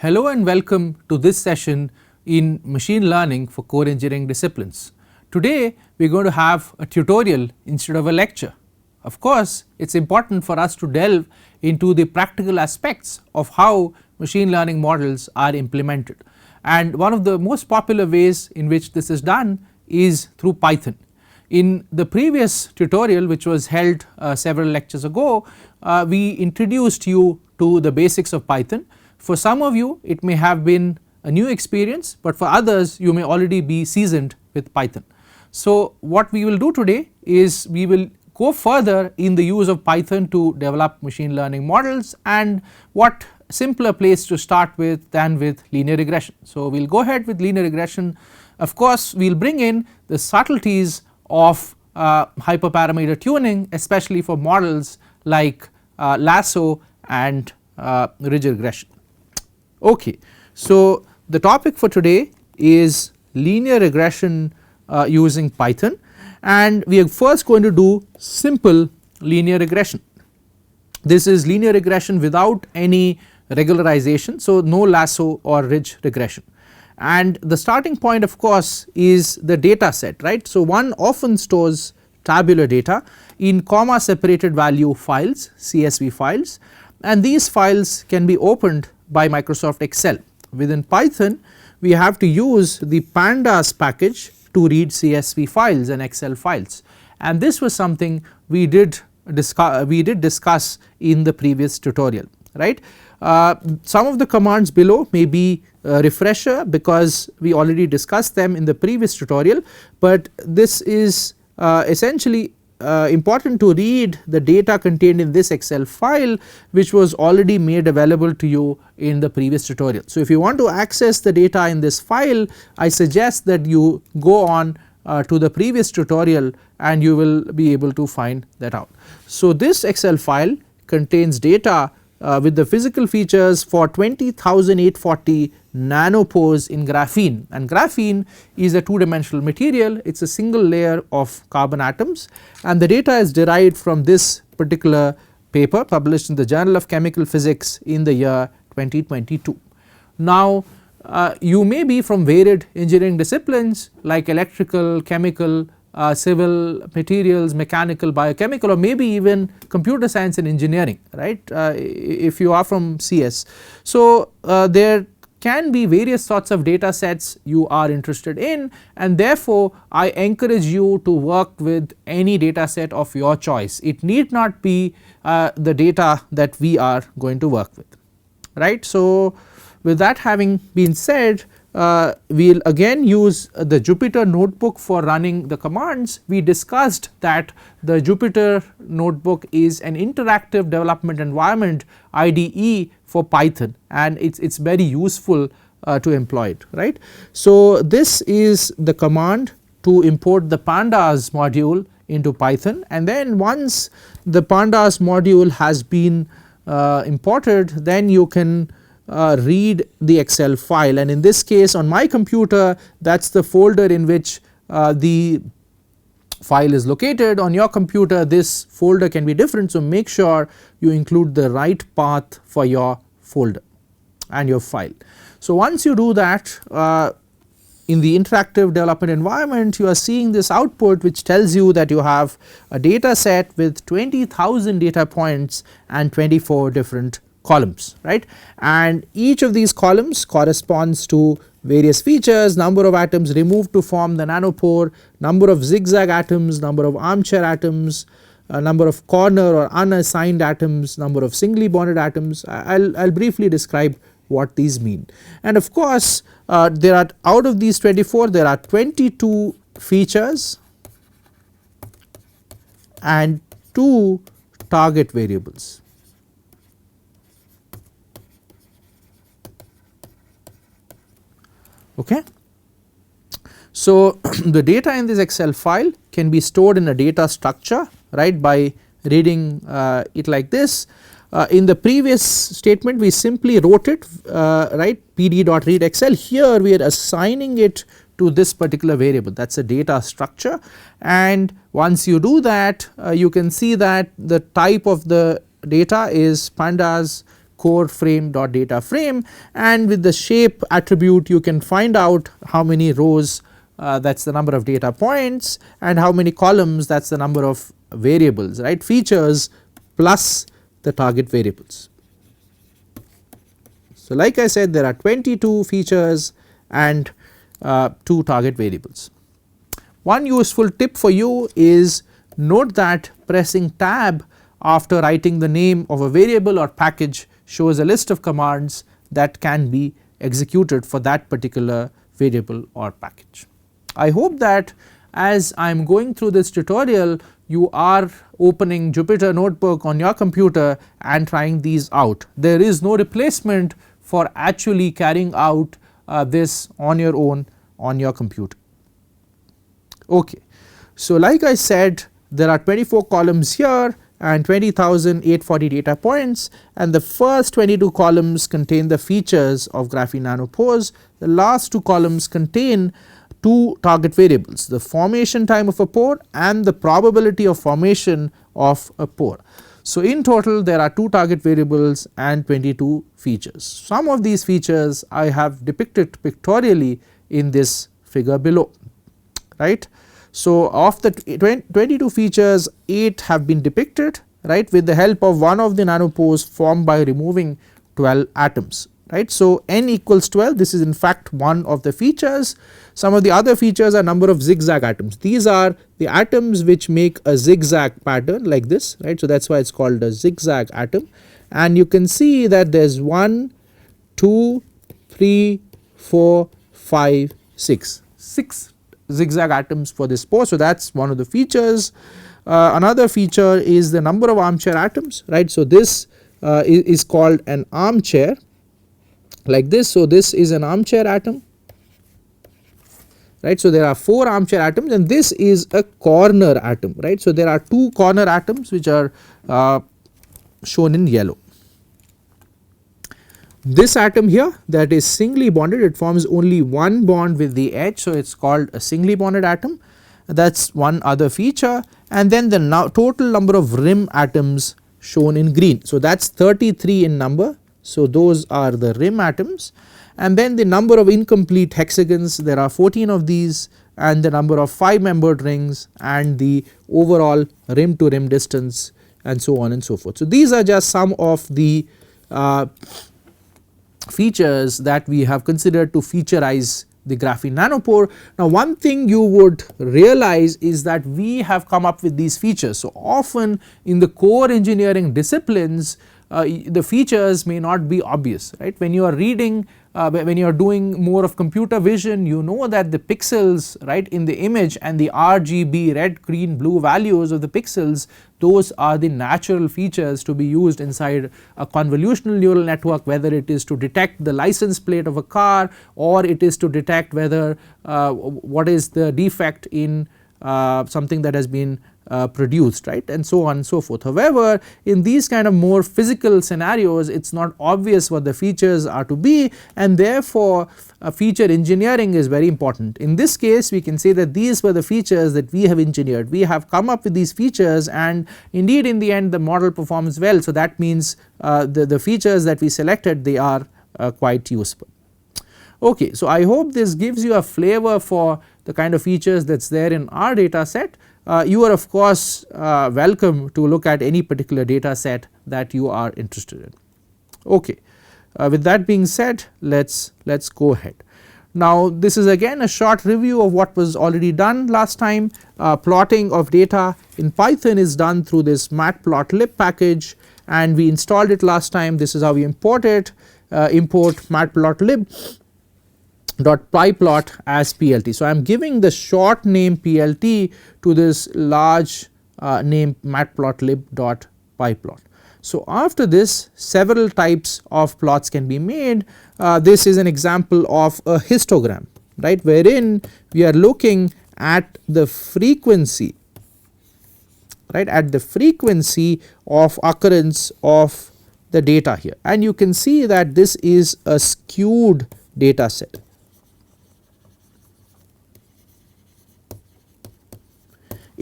Hello and welcome to this session in machine learning for core engineering disciplines. Today we are going to have a tutorial instead of a lecture. Of course, it is important for us to delve into the practical aspects of how machine learning models are implemented, and one of the most popular ways in which this is done is through Python. In the previous tutorial, which was held several lectures ago, we introduced you to the basics of Python. For some of you it may have been a new experience, but for others you may already be seasoned with Python. So what we will do today is we will go further in the use of Python to develop machine learning models, and what simpler place to start with than with linear regression. So we will go ahead with linear regression. Of course we will bring in the subtleties of hyperparameter tuning, especially for models like lasso and ridge regression. Okay, so the topic for today is linear regression using Python, and we are first going to do simple linear regression. This is linear regression without any regularization, so no lasso or ridge regression, and the starting point of course is the data set, right. So one often stores tabular data in comma separated value files, CSV files, and these files can be opened by Microsoft Excel. Within Python we have to use the Pandas package to read CSV files and Excel files, and this was something we did discuss in the previous tutorial, right. Some of the commands below may be a refresher because we already discussed them in the previous tutorial, but this is essentially important to read the data contained in this Excel file, which was already made available to you in the previous tutorial. So if you want to access the data in this file, I suggest that you go on to the previous tutorial and you will be able to find that out. So this Excel file contains data with the physical features for 20,840 nanopores in graphene, and graphene is a two dimensional material. It is a single layer of carbon atoms, and the data is derived from this particular paper published in the Journal of Chemical Physics in the year 2022. Now you may be from varied engineering disciplines like electrical, chemical, civil, materials, mechanical, biochemical, or maybe even computer science and engineering, right, if you are from CS. So there can be various sorts of data sets you are interested in, and therefore I encourage you to work with any data set of your choice. It need not be the data that we are going to work with, right. So with that having been said, we will again use the Jupyter notebook for running the commands. We discussed that the Jupyter notebook is an interactive development environment IDE for Python, and it is very useful to employ it, right. So this is the command to import the Pandas module into Python, and then once the Pandas module has been imported, then you can read the Excel file, and in this case on my computer that is the folder in which the file is located. On your computer this folder can be different, so make sure you include the right path for your folder and your file. So once you do that, in the interactive development environment you are seeing this output which tells you that you have a data set with 20,000 data points and 24 different columns, right, and each of these columns corresponds to various features: number of atoms removed to form the nanopore, number of zigzag atoms, number of armchair atoms, number of corner or unassigned atoms, number of singly bonded atoms. I will briefly describe what these mean, and of course there are, out of these 24 there are 22 features and 2 target variables. Okay. So the data in this Excel file can be stored in a data structure, right, by reading it like this. In the previous statement we simply wrote it, right, pd.read Excel. Here we are assigning it to this particular variable, that is a data structure, and once you do that you can see that the type of the data is Pandas core frame dot data frame, and with the shape attribute you can find out how many rows, that is the number of data points, and how many columns, that is the number of variables, right, features plus the target variables. So like I said, there are 22 features and 2 target variables. One useful tip for you is note that pressing tab after writing the name of a variable or package shows a list of commands that can be executed for that particular variable or package. I hope that as I am going through this tutorial you are opening Jupyter notebook on your computer and trying these out. There is no replacement for actually carrying out this on your own on your computer. Okay. So like I said, there are 24 columns here and 20,840 data points, and the first 22 columns contain the features of Graphene Nano pores. The last 2 columns contain 2 target variables, the formation time of a pore and the probability of formation of a pore. So in total there are 2 target variables and 22 features. Some of these features I have depicted pictorially in this figure below, right. So of the 22 features, 8 have been depicted, right, with the help of one of the nanopores formed by removing 12 atoms, right. So n equals 12, this is in fact one of the features. Some of the other features are number of zigzag atoms. These are the atoms which make a zigzag pattern like this, right. So that is why it is called a zigzag atom, and you can see that there is 1, 2, 3, 4, 5, 6 zigzag atoms for this pore. So that is one of the features. Another feature is the number of armchair atoms, right. So this is called an armchair like this. So this is an armchair atom, right. So there are 4 armchair atoms and this is a corner atom, right. So there are 2 corner atoms which are shown in yellow. This atom here that is singly bonded, it forms only one bond with the edge, so it is called a singly bonded atom, that is one other feature. And then the total number of rim atoms shown in green, so that is 33 in number, so those are the rim atoms. And then the number of incomplete hexagons, there are 14 of these, and the number of 5 membered rings and the overall rim to rim distance and so on and so forth. So these are just some of the features that we have considered to featureize the graphene nanopore. Now one thing you would realize is that we have come up with these features. So often in the core engineering disciplines the features may not be obvious, right. When you are reading, when you are doing more of computer vision, you know that the pixels, right, in the image and the RGB red, green, blue values of the pixels, those are the natural features to be used inside a convolutional neural network, whether it is to detect the license plate of a car or it is to detect whether what is the defect in something that has been produced, right, and so on and so forth. However, in these kind of more physical scenarios it is not obvious what the features are to be, and therefore feature engineering is very important. In this case we can say that these were the features that we have engineered. We have come up with these features and indeed in the end the model performs well. So that means the features that we selected, they are quite useful. Okay, so I hope this gives you a flavor for the kind of features that is there in our data set. You are of course welcome to look at any particular data set that you are interested in. Okay, with that being said, let's go ahead. Now this is again a short review of what was already done last time. Plotting of data in Python is done through this matplotlib package, and we installed it last time. This is how we import it. Import matplotlib .pyplot as PLT. So I am giving the short name PLT to this large name matplotlib.pyplot. So after this several types of plots can be made. This is an example of a histogram, right, wherein we are looking at the frequency, right, at the frequency of occurrence of the data here, and you can see that this is a skewed data set.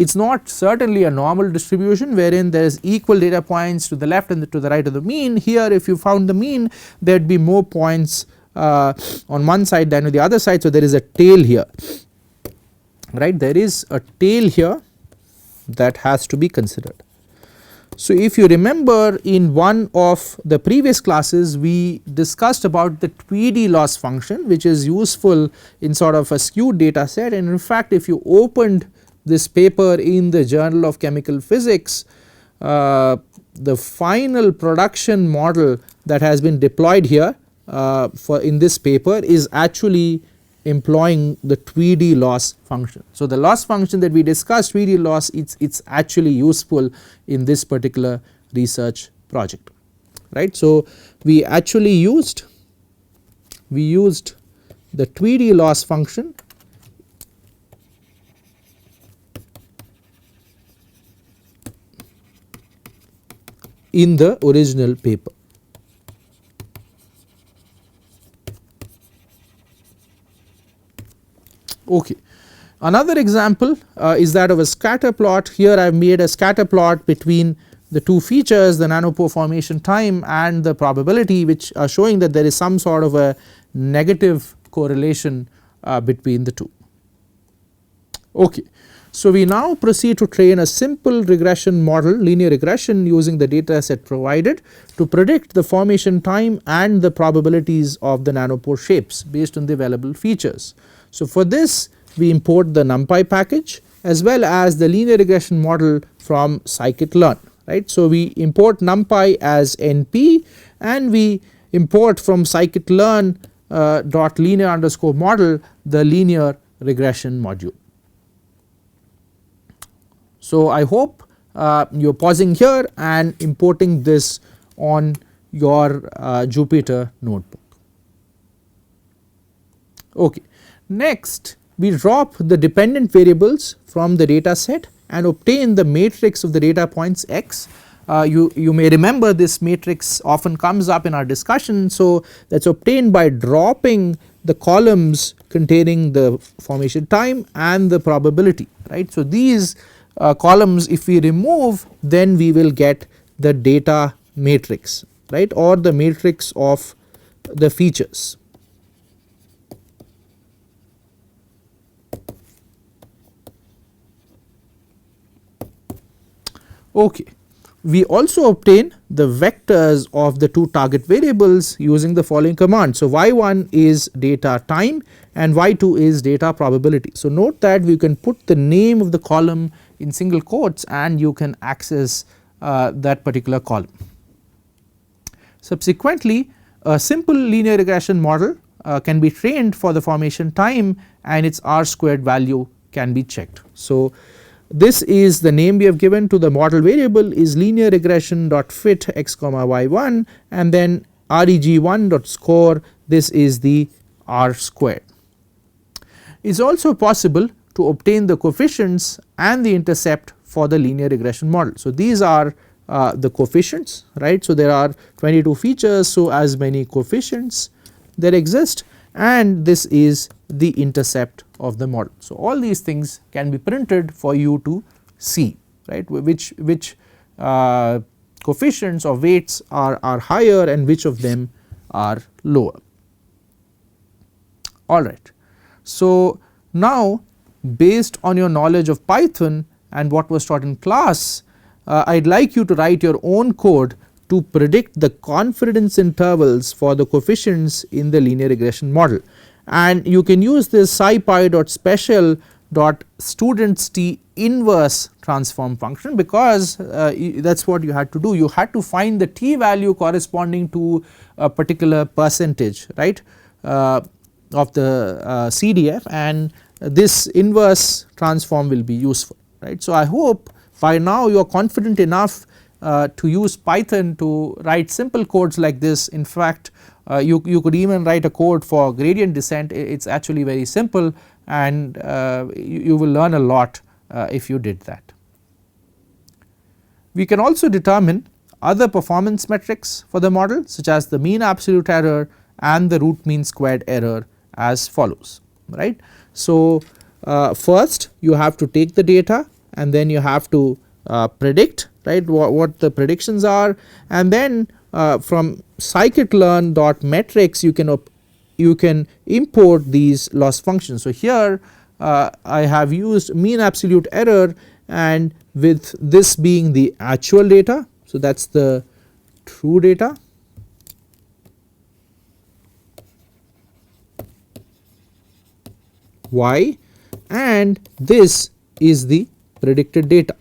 it is not certainly a normal distribution wherein there is equal data points to the left and to the right of the mean. Here if you found the mean, there would be more points on one side than on the other side. So there is a tail here, right, there is a tail here that has to be considered. So if you remember, in one of the previous classes we discussed about the Tweedy loss function, which is useful in sort of a skewed data set, and in fact if you opened this paper in the Journal of Chemical Physics, the final production model that has been deployed here for in this paper is actually employing the Tweedy loss function. So the loss function that we discussed, Tweedy loss, it's actually useful in this particular research project, right. So we actually used the Tweedy loss function in the original paper. Okay. Another example is that of a scatter plot. Here I have made a scatter plot between the two features, the nanopore formation time and the probability, which are showing that there is some sort of a negative correlation between the two. Okay. So we now proceed to train a simple regression model, linear regression, using the data set provided to predict the formation time and the probabilities of the nanopore shapes based on the available features. So for this we import the NumPy package as well as the linear regression model from scikit-learn, right. So we import NumPy as NP and we import from scikit-learn dot linear underscore model the linear regression module. So I hope you are pausing here and importing this on your Jupyter notebook. Okay. Next we drop the dependent variables from the data set and obtain the matrix of the data points x. You may remember this matrix often comes up in our discussion. So that is obtained by dropping the columns containing the formation time and the probability, right. So these columns if we remove, then we will get the data matrix, right, or the matrix of the features. Okay. We also obtain the vectors of the two target variables using the following command. So y1 is data time and y2 is data probability. So note that we can put the name of the column in single quotes and you can access that particular column. Subsequently a simple linear regression model can be trained for the formation time and its R squared value can be checked. So this is the name we have given to the model variable is linear regression dot fit x comma y1 and then reg1 dot score, this is the R squared. It is also possible to obtain the coefficients and the intercept for the linear regression model. So these are the coefficients, right. So there are 22 features, so as many coefficients there exist, and this is the intercept of the model. So all these things can be printed for you to see, right, which coefficients or weights are higher and which of them are lower. Alright. So now based on your knowledge of Python and what was taught in class, I would like you to write your own code to predict the confidence intervals for the coefficients in the linear regression model. And you can use this scipy.special.studentst inverse transform function, because that is what you had to do. You had to find the t value corresponding to a particular percentage, right, of the CDF, and this inverse transform will be useful, right. So I hope by now you are confident enough to use Python to write simple codes like this. In fact, you could even write a code for gradient descent. It is actually very simple, and you will learn a lot if you did that. We can also determine other performance metrics for the model, such as the mean absolute error and the root mean squared error, as follows, right. So first you have to take the data and then you have to predict, right, what the predictions are, and then from scikit-learn metrics you can import these loss functions. So here I have used mean absolute error, and with this being the actual data, so that is the true data, y, and this is the predicted data.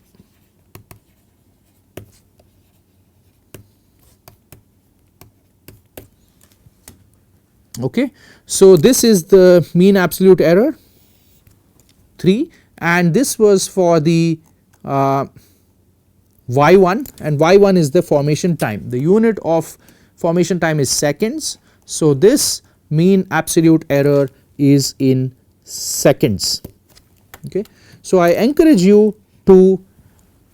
Okay. So this is the mean absolute error 3, and this was for the y1, and y1 is the formation time. The unit of formation time is seconds. So this mean absolute error is in seconds. Okay. So I encourage you to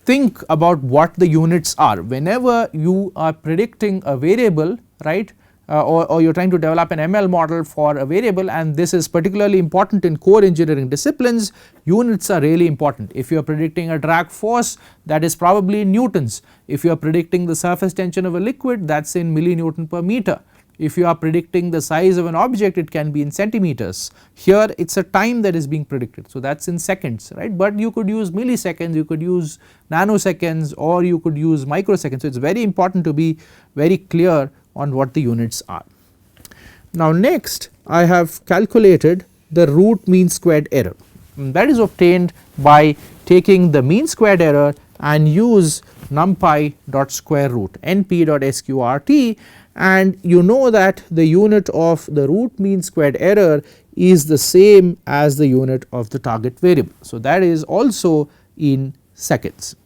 think about what the units are whenever you are predicting a variable, right, or you are trying to develop an ML model for a variable, and this is particularly important in core engineering disciplines. Units are really important. If you are predicting a drag force, that is probably in newtons. If you are predicting the surface tension of a liquid, that is in millinewton per meter. If you are predicting the size of an object, it can be in centimeters. Here it is a time that is being predicted, so that is in seconds, right, but you could use milliseconds, you could use nanoseconds, or you could use microseconds. So it is very important to be very clear on what the units are. Now next I have calculated the root mean squared error, and that is obtained by taking the mean squared error and use numpy dot square root np.sqrt, and you know that the unit of the root mean squared error is the same as the unit of the target variable. So that is also in seconds.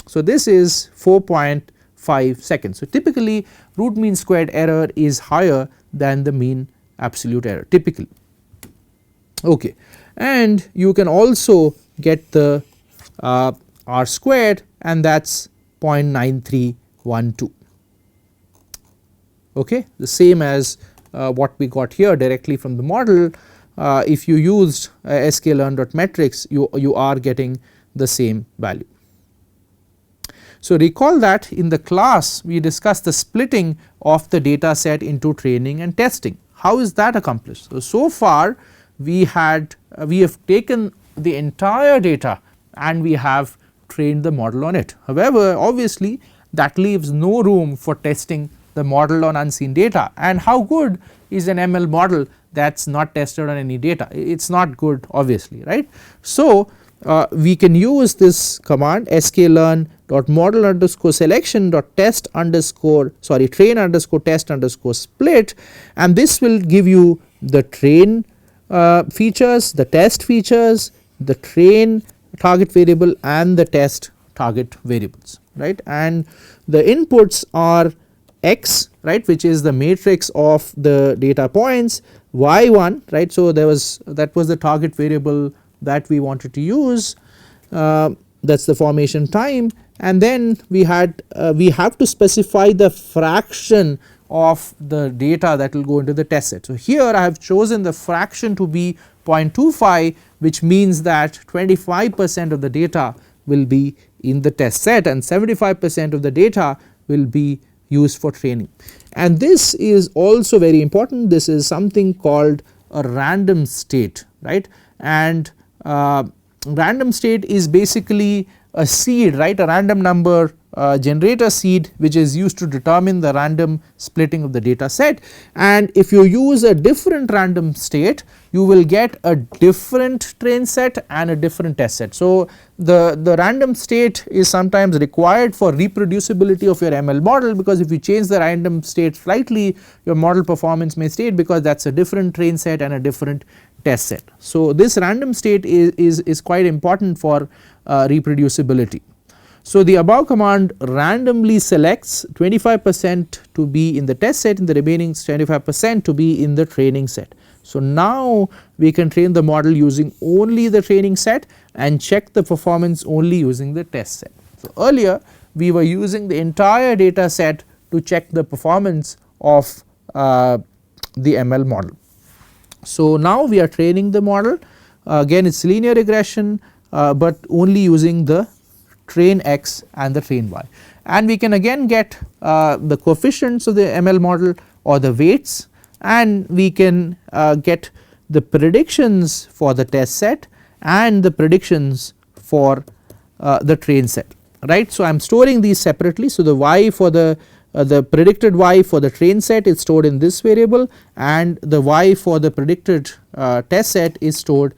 So this is 4.5 seconds. So typically root mean squared error is higher than the mean absolute error typically. Okay. And you can also get the r squared, and that is 0.9312. Okay, the same as what we got here directly from the model. If you used scikit-learn.metrics, you are getting the same value. So recall that in the class we discussed the splitting of the data set into training and testing. How is that accomplished? So far we have taken the entire data and we have trained the model on it. However, obviously that leaves no room for testing the model on unseen data, and how good is an ML model that is not tested on any data? It is not good, obviously, right. So we can use this command scikit-learn.model underscore selection dot test underscore train underscore test underscore split, and this will give you the train features, the test features, the train target variable and the test target variables, right, and the inputs are x, right, which is the matrix of the data points, y1, right. So that was the target variable that we wanted to use, that is the formation time, and then we have to specify the fraction of the data that will go into the test set. So here I have chosen the fraction to be 0.25, which means that 25% of the data will be in the test set and 75% of the data will be used for training. And this is also very important. This is something called a random state, right, and random state is basically a seed, right, a random number generator seed which is used to determine the random splitting of the data set, and if you use a different random state you will get a different train set and a different test set. So the random state is sometimes required for reproducibility of your ML model, because if you change the random state slightly your model performance may state, because that is a different train set and a different test set. So this random state is quite important for reproducibility. So the above command randomly selects 25% to be in the test set and the remaining 25% to be in the training set. So now we can train the model using only the training set and check the performance only using the test set. So earlier we were using the entire data set to check the performance of the ML model. So now we are training the model, again it is linear regression, but only using the train x and the train y, and we can again get the coefficients of the ML model or the weights, and we can get the predictions for the test set and the predictions for the train set, right. So I am storing these separately. So the y for the predicted y for the train set is stored in this variable, and the y for the predicted test set is stored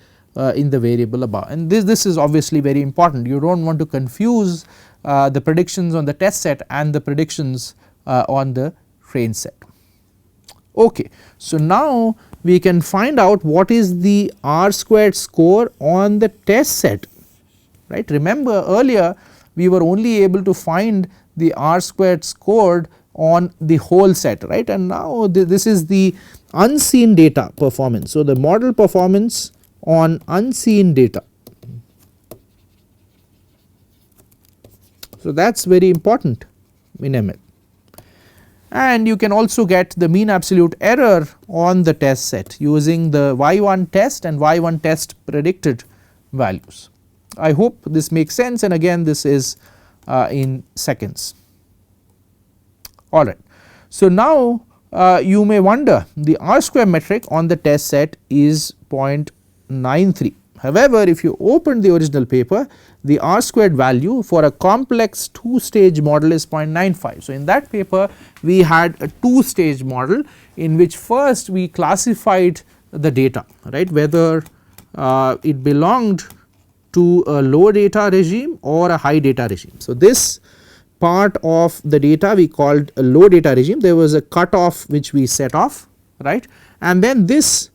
in the variable above, and this is obviously very important. You do not want to confuse the predictions on the test set and the predictions on the train set. Okay. So now we can find out what is the R squared score on the test set, right. Remember earlier we were only able to find the R squared scored on the whole set, right, and now this is the unseen data performance. So the model performance on unseen data. So that is very important in ML, and you can also get the mean absolute error on the test set using the y1 test and y1 test predicted values. I hope this makes sense, and again this is in seconds. Alright. So now you may wonder, the R square metric on the test set is 0.93. However, if you open the original paper, the R squared value for a complex 2-stage model is 0.95. So in that paper we had a 2-stage model in which first we classified the data, right, whether it belonged to a low data regime or a high data regime. So this part of the data we called a low data regime, there was a cutoff which we set off, right, and then this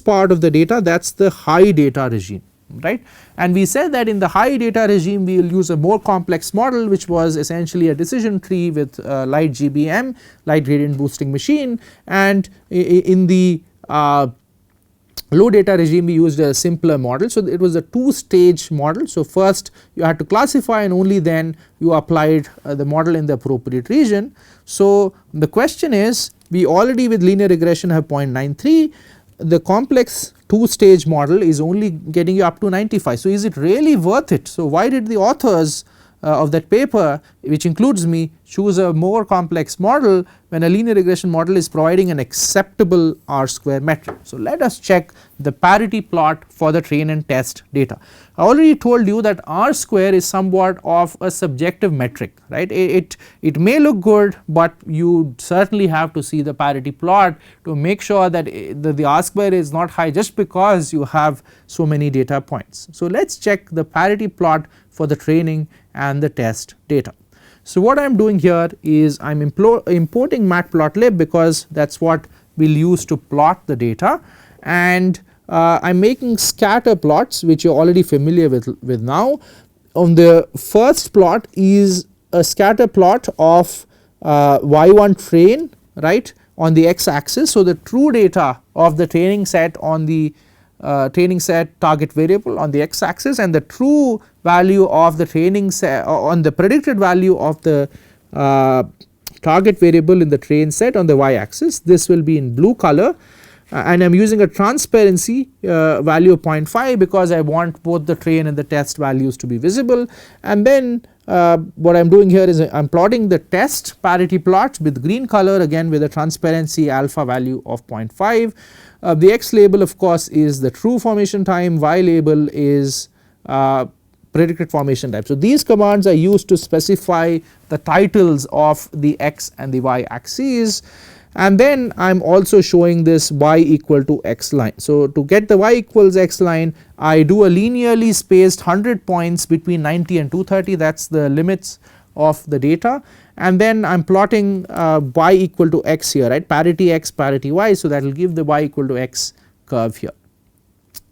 part of the data, that is the high data regime, right, and we said that in the high data regime we will use a more complex model which was essentially a decision tree with light GBM, light gradient boosting machine, and in the low data regime we used a simpler model. So it was a 2-stage model. So first you had to classify and only then you applied the model in the appropriate region. So the question is, we already with linear regression have 0.93, the complex 2-stage model is only getting you up to 95. So is it really worth it? So why did the authors of that paper, which includes me, choose a more complex model when a linear regression model is providing an acceptable R square metric? So let us check the parity plot for the train and test data. I already told you that R square is somewhat of a subjective metric, right. It may look good, but you certainly have to see the parity plot to make sure that the R square is not high just because you have so many data points. So let us check the parity plot for the training and the test data. So what I am doing here is I am importing matplotlib because that is what we will use to plot the data, and I am making scatter plots which you are already familiar with now. On the first plot is a scatter plot of y1 train, right, on the x axis. So the true data of the training set on the training set target variable on the x axis, and the true value of the training set on the predicted value of the target variable in the train set on the y axis. This will be in blue color, and I am using a transparency value of 0.5 because I want both the train and the test values to be visible. And then what I am doing here is I am plotting the test parity plot with green color, again with a transparency alpha value of 0.5. The x label of course is the true formation time, y label is predicted formation time. So these commands are used to specify the titles of the x and the y axes, and then I am also showing this y equal to x line. So to get the y equals x line, I do a linearly spaced 100 points between 90 and 230, that is the limits of the data, and then I am plotting y equal to x here, right, parity x parity y. So that will give the y equal to x curve here.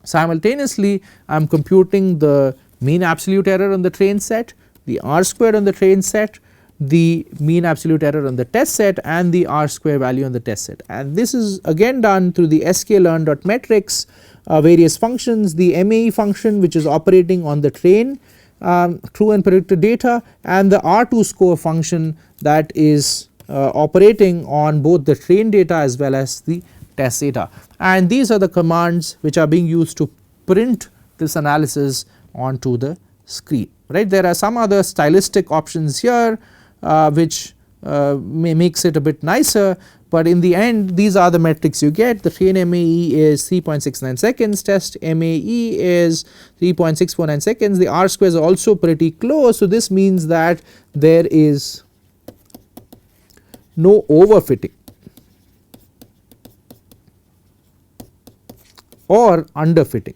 Simultaneously I am computing the mean absolute error on the train set, the R squared on the train set, the mean absolute error on the test set, and the R square value on the test set, and this is again done through the scikit-learn.metrics various functions, the MAE function which is operating on the train true and predicted data, and the R2 score function that is operating on both the train data as well as the test data, and these are the commands which are being used to print this analysis onto the screen, right. There are some other stylistic options here which makes it a bit nicer, but in the end these are the metrics you get. The train MAE is 3.69 seconds, test MAE is 3.649 seconds, the R squares are also pretty close. So this means that there is no overfitting or underfitting,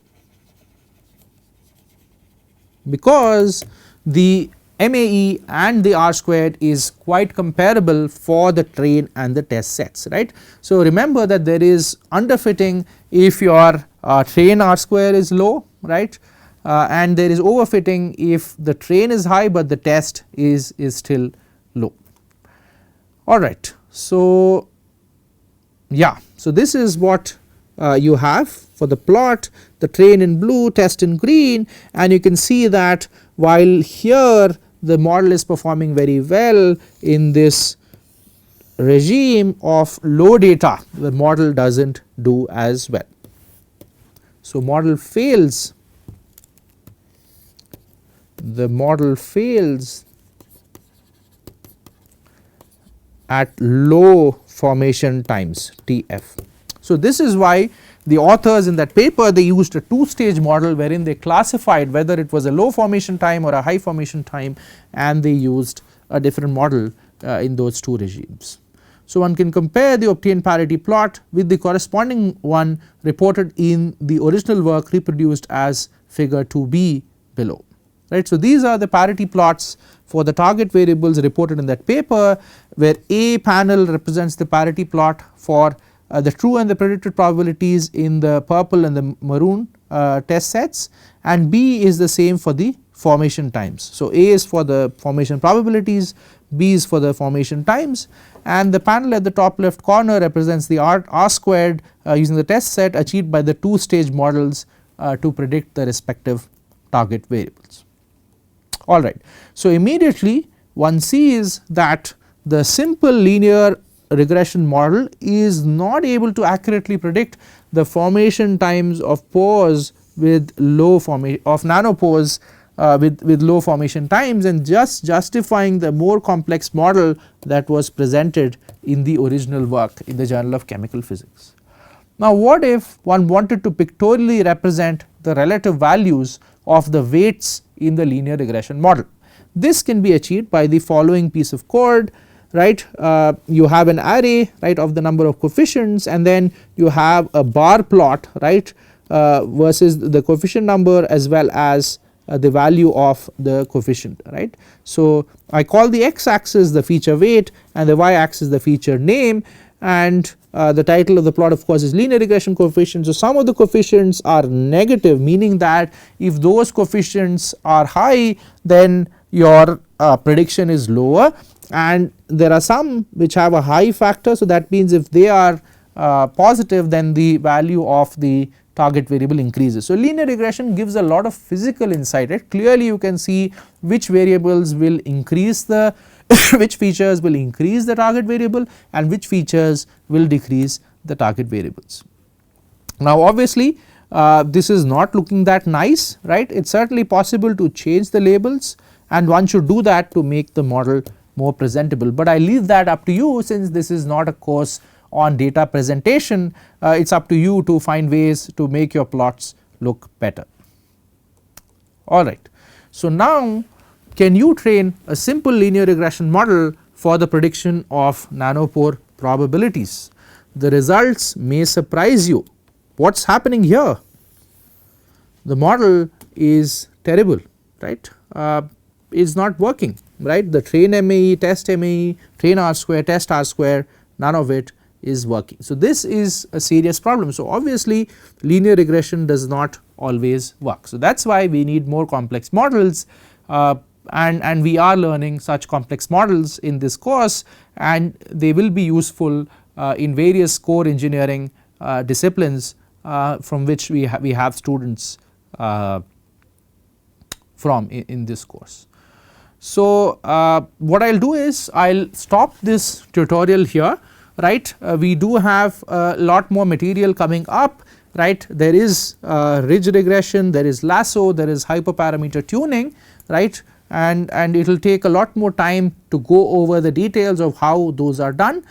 because the MAE and the R squared is quite comparable for the train and the test sets, right. So remember that there is underfitting if your train R square is low, right, and there is overfitting if the train is high but the test is still low. Alright, so yeah, so this is what you have for the plot, the train in blue, test in green, and you can see that while here the model is performing very well in this regime of low data, the model does not do as well. So model fails, the model fails at low formation times TF. So this is why the authors in that paper, they used a 2-stage model wherein they classified whether it was a low formation time or a high formation time, and they used a different model in those 2 regimes. So one can compare the obtained parity plot with the corresponding one reported in the original work reproduced as figure 2b below, right. So these are the parity plots for the target variables reported in that paper, where A panel represents the parity plot for the true and the predicted probabilities in the purple and the maroon test sets, and B is the same for the formation times. So A is for the formation probabilities, B is for the formation times, and the panel at the top left corner represents the R squared using the test set achieved by the 2-stage models to predict the respective target variables. Alright, so immediately one sees that the simple linear regression model is not able to accurately predict the formation times of pores with low formation of nanopores with low formation times, and just justifying the more complex model that was presented in the original work in the Journal of Chemical Physics. Now what if one wanted to pictorially represent the relative values of the weights in the linear regression model? This can be achieved by the following piece of code, right. You have an array, right, of the number of coefficients, and then you have a bar plot, right, versus the coefficient number as well as the value of the coefficient, right. So I call the x axis the feature weight and the y axis the feature name, and the title of the plot of course is linear regression coefficient. So some of the coefficients are negative, meaning that if those coefficients are high then your prediction is lower, and there are some which have a high factor. So that means if they are positive then the value of the target variable increases. So linear regression gives a lot of physical insight, right. Clearly you can see which variables will increase the which features will increase the target variable and which features will decrease the target variables. Now obviously this is not looking that nice, right. It is certainly possible to change the labels, and one should do that to make the model more presentable, but I leave that up to you, since this is not a course on data presentation. It is up to you to find ways to make your plots look better. Alright, so now can you train a simple linear regression model for the prediction of nanopore probabilities? The results may surprise you. What is happening here? The model is terrible, right. Is not working, right. The train MAE, test MAE, train R square, test R square, none of it is working. So this is a serious problem. So obviously linear regression does not always work. So that is why we need more complex models, and we are learning such complex models in this course, and they will be useful in various core engineering disciplines from which we have students from in this course. So what I will do is I will stop this tutorial here. right. We do have a lot more material coming up, right. There is ridge regression, there is lasso, there is hyperparameter tuning, right, and it will take a lot more time to go over the details of how those are done.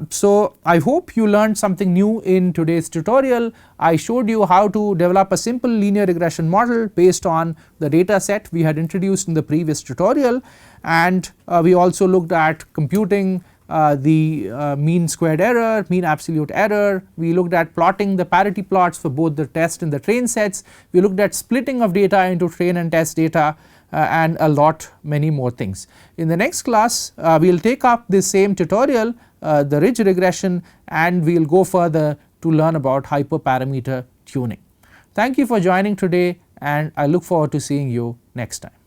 So I hope you learned something new in today's tutorial. I showed you how to develop a simple linear regression model based on the data set we had introduced in the previous tutorial, and we also looked at computing the mean squared error, mean absolute error. We looked at plotting the parity plots for both the test and the train sets. We looked at splitting of data into train and test data, and a lot many more things. In the next class we will take up this same tutorial, the ridge regression, and we will go further to learn about hyperparameter tuning. Thank you for joining today, and I look forward to seeing you next time.